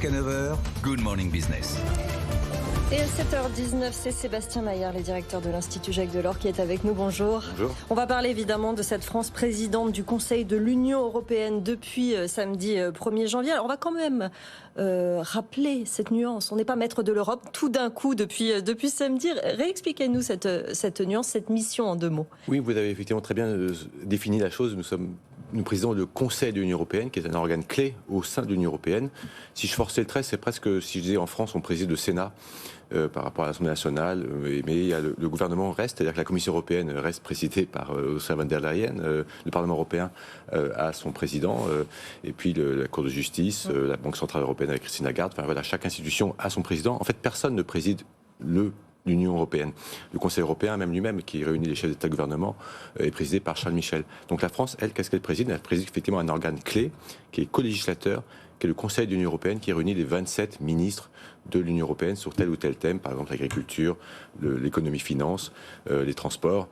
Jusqu'à 9h, Good Morning Business. Et à 7h19, c'est Sébastien Maillard, le directeur de l'Institut Jacques Delors, qui est avec nous. Bonjour. Bonjour. On va parler évidemment de cette France présidente du Conseil de l'Union européenne depuis samedi 1er janvier. Alors on va quand même rappeler cette nuance. On n'est pas maître de l'Europe tout d'un coup depuis samedi. Réexpliquez-nous cette nuance, cette mission en 2 mots. Oui, vous avez effectivement très bien défini la chose. Nous présidons le Conseil de l'Union européenne, qui est un organe clé au sein de l'Union européenne. Si je forçais le trait, c'est presque, si je disais en France, on préside le Sénat par rapport à l'Assemblée nationale, mais il y a le gouvernement reste, c'est-à-dire que la Commission européenne reste présidée par Ursula von der Leyen, le Parlement européen a son président, et puis la Cour de justice, la Banque centrale européenne avec Christine Lagarde. Enfin voilà, chaque institution a son président. En fait, personne ne préside l'Union européenne. Le Conseil européen, même lui-même, qui réunit les chefs d'État-gouvernement, est présidé par Charles Michel. Donc la France, elle, qu'est-ce qu'elle préside ? Elle préside effectivement un organe clé, qui est co-législateur, qui est le Conseil de l'Union européenne, qui réunit les 27 ministres de l'Union européenne sur tel ou tel thème, par exemple l'agriculture, l'économie-finance, les transports.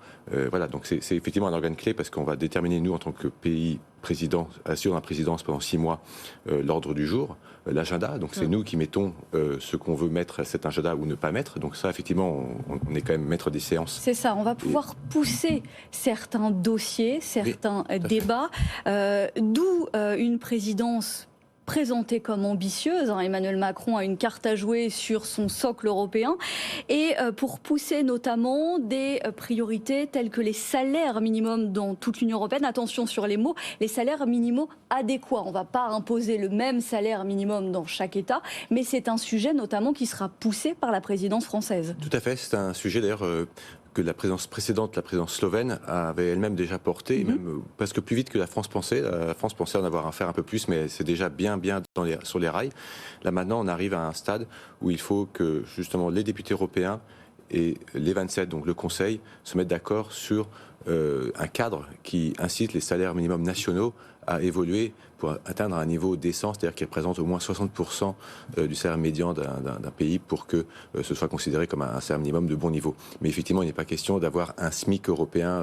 Voilà, donc c'est effectivement un organe clé parce qu'on va déterminer, nous, en tant que pays président, assurant la présidence pendant 6 mois, l'ordre du jour, l'agenda. Donc c'est nous qui mettons ce qu'on veut mettre à cet agenda ou ne pas mettre. Donc ça, effectivement, on est quand même maître des séances. C'est ça, on va pouvoir pousser certains dossiers, certains débats, D'où une présidence présentée comme ambitieuse. Emmanuel Macron a une carte à jouer sur son socle européen et pour pousser notamment des priorités telles que les salaires minimums dans toute l'Union européenne. Attention sur les mots, les salaires minimaux adéquats. On ne va pas imposer le même salaire minimum dans chaque État, mais c'est un sujet notamment qui sera poussé par la présidence française. Tout à fait, c'est un sujet d'ailleurs que la présidence précédente, la présidence slovène, avait elle-même déjà porté, même presque plus vite que la France pensait. La France pensait en avoir à faire un peu plus, mais c'est déjà bien sur les rails. Là maintenant, on arrive à un stade où il faut que justement les députés européens et les 27, donc le Conseil, se mettent d'accord sur un cadre qui incite les salaires minimums nationaux à évoluer pour atteindre un niveau décent, c'est-à-dire qui représente au moins 60% du salaire médian d'un pays pour que ce soit considéré comme un salaire minimum de bon niveau. Mais effectivement, il n'est pas question d'avoir un SMIC européen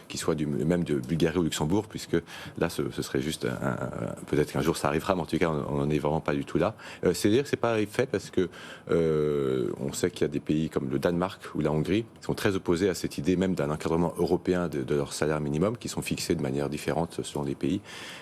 qui soit même de Bulgarie ou Luxembourg, puisque là, ce serait juste peut-être qu'un jour ça arrivera, mais en tout cas, on n'en est vraiment pas du tout là. C'est-à-dire que c'est pas fait parce que on sait qu'il y a des pays comme le Danemark ou la Hongrie qui sont très opposés à cette idée même d'un encadrement européen de leur salaire minimum, qui sont fixés de manière différente selon les pays.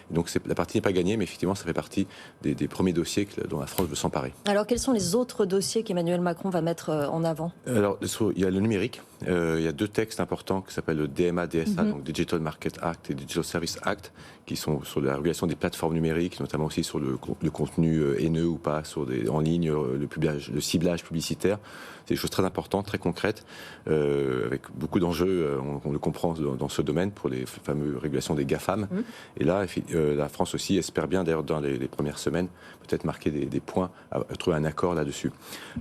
Donc la partie n'est pas gagnée, mais effectivement, ça fait partie des premiers dossiers dont la France veut s'emparer. Alors, quels sont les autres dossiers qu'Emmanuel Macron va mettre en avant ? Alors, il y a le numérique. Il y a 2 textes importants qui s'appellent le DMA-DSA, donc Digital Market Act et Digital Service Act, qui sont sur la régulation des plateformes numériques, notamment aussi sur le contenu haineux ou pas, en ligne, le ciblage publicitaire. C'est des choses très importantes, très concrètes, avec beaucoup d'enjeux, on le comprend dans ce domaine, pour les fameuses régulations des GAFAM. Et là, la France aussi espère bien, d'ailleurs, dans les premières semaines, peut-être marquer des points, trouver un accord là-dessus.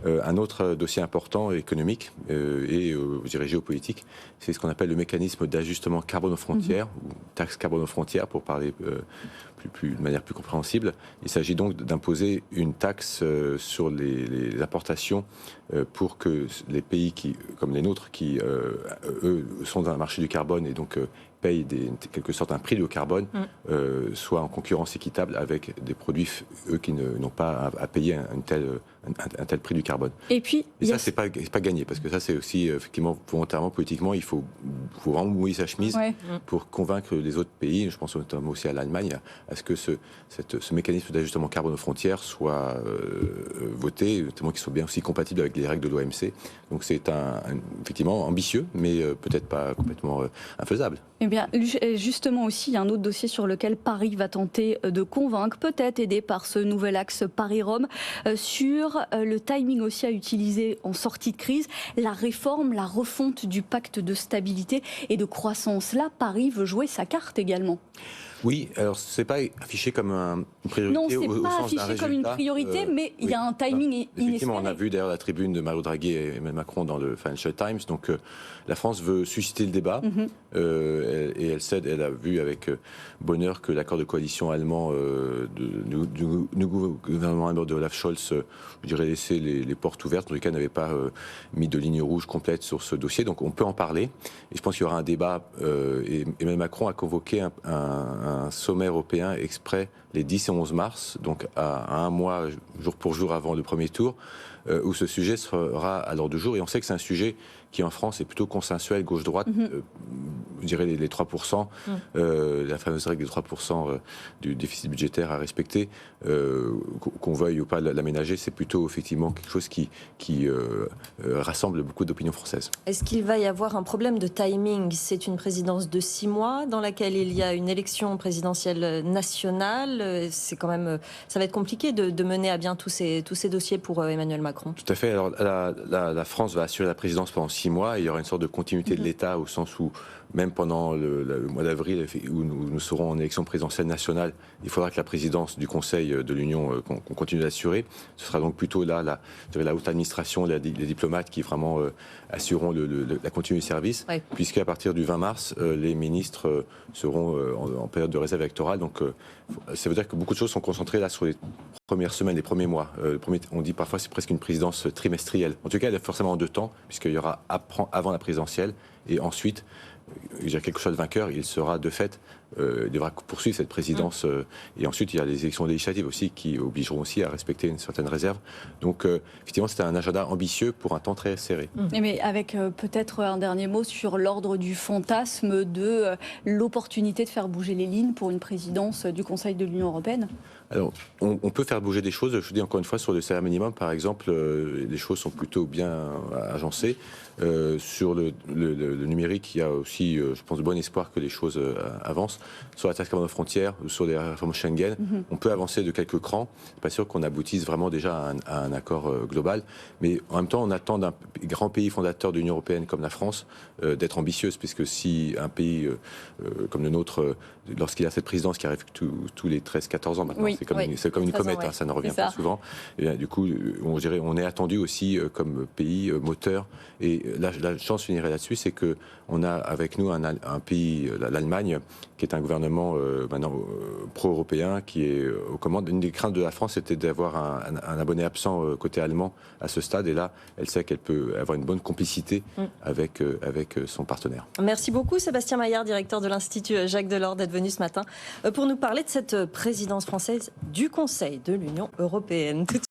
Un autre dossier important économique et je dirais géopolitique, c'est ce qu'on appelle le mécanisme d'ajustement carbone aux frontières, ou taxe carbone aux frontières pour parler de manière plus compréhensible. Il s'agit donc d'imposer une taxe sur les importations pour que les pays comme les nôtres, qui eux sont dans un marché du carbone et donc payent quelque sorte un prix au carbone, soient en concurrence équitable avec des produits, eux, qui n'ont pas à payer un tel prix du carbone. Et ça, c'est pas gagné, parce que ça, c'est aussi, effectivement, volontairement, politiquement, il faut vraiment mouiller sa chemise pour convaincre les autres pays, je pense notamment aussi à l'Allemagne, à ce que ce mécanisme d'ajustement carbone aux frontières soit voté, notamment qu'il soit bien aussi compatible avec les règles de l'OMC. Donc c'est effectivement ambitieux, mais peut-être pas complètement infaisable. Eh bien, justement aussi, il y a un autre dossier sur lequel Paris va tenter de convaincre, peut-être aidé par ce nouvel axe Paris-Rome, sur le timing aussi à utiliser en sortie de crise, la réforme, la refonte du pacte de stabilité et de croissance. Là, Paris veut jouer sa carte également. Oui, alors c'est pas affiché comme une priorité. Non, c'est pas affiché comme une priorité, mais il y a un timing inespéré. Effectivement, on a vu d'ailleurs la tribune de Mario Draghi et Emmanuel Macron dans le Financial Times. Donc la France veut susciter le débat. Elle et elle a vu avec bonheur que l'accord de coalition allemand du gouvernement allemand de Olaf Scholz, je dirais, laissait les portes ouvertes. En tout cas, n'avait pas mis de ligne rouge complète sur ce dossier. Donc on peut en parler. Et je pense qu'il y aura un débat. Et Emmanuel Macron a convoqué un sommet européen exprès les 10 et 11 mars, donc à un mois, jour pour jour avant le premier tour, où ce sujet sera à l'ordre du jour. Et on sait que c'est un sujet qui en France est plutôt consensuel, gauche-droite, je dirais les 3%, la fameuse règle des 3% du déficit budgétaire à respecter, qu'on veuille ou pas l'aménager, c'est plutôt effectivement quelque chose qui rassemble beaucoup d'opinions françaises. Est-ce qu'il va y avoir un problème de timing? C'est une présidence de 6 mois dans laquelle il y a une élection présidentielle nationale. C'est quand même, ça va être compliqué de mener à bien tous ces dossiers pour Emmanuel Macron. Tout à fait. Alors la France va assurer la présidence pendant 6 mois. Et il y aura une sorte de continuité de l'État au sens où même pendant le mois d'avril, où nous serons en élection présidentielle nationale, il faudra que la présidence du Conseil de l'Union qu'on continue d'assurer. Ce sera donc plutôt là la haute administration, les diplomates qui vraiment assureront la continuité du service, puisqu'à partir du 20 mars, les ministres seront en période de réserve électorale. Donc ça veut dire que beaucoup de choses sont concentrées là sur les premières semaines, les premiers mois. On dit parfois c'est presque une présidence trimestrielle. En tout cas, elle est forcément en 2 temps, puisqu'il y aura avant la présidentielle et ensuite, il y a quelque chose de vainqueur, il sera de fait, il devra poursuivre cette présidence. Et ensuite, il y a les élections législatives aussi qui obligeront aussi à respecter une certaine réserve. Donc, effectivement, c'était un agenda ambitieux pour un temps très serré. Mais avec peut-être un dernier mot sur l'ordre du fantasme de l'opportunité de faire bouger les lignes pour une présidence du Conseil de l'Union européenne. Alors, on peut faire bouger des choses. Je vous dis encore une fois, sur le salaire minimum, par exemple, les choses sont plutôt bien agencées. Sur le numérique, il y a aussi, je pense, de bon espoir que les choses avancent. Sur la taxe carbone aux frontières, ou sur les réformes Schengen, on peut avancer de quelques crans. C'est pas sûr qu'on aboutisse vraiment déjà à un accord global. Mais en même temps, on attend d'un grand pays fondateur de l'Union européenne comme la France d'être ambitieuse, puisque si un pays comme le nôtre, lorsqu'il a cette présidence qui arrive tous les 13-14 ans maintenant, c'est comme une comète, ça ne revient pas souvent. Et bien, du coup, on est attendu aussi comme pays moteur. Et la chance finirait là-dessus, c'est qu'on a avec nous un pays, l'Allemagne, qui est un gouvernement maintenant pro-européen, qui est aux commandes. Une des craintes de la France, c'était d'avoir un abonné absent côté allemand à ce stade. Et là, elle sait qu'elle peut avoir une bonne complicité avec son partenaire. Merci beaucoup, Sébastien Maillard, directeur de l'Institut Jacques Delors, d'être venu ce matin pour nous parler de cette présidence française du Conseil de l'Union européenne.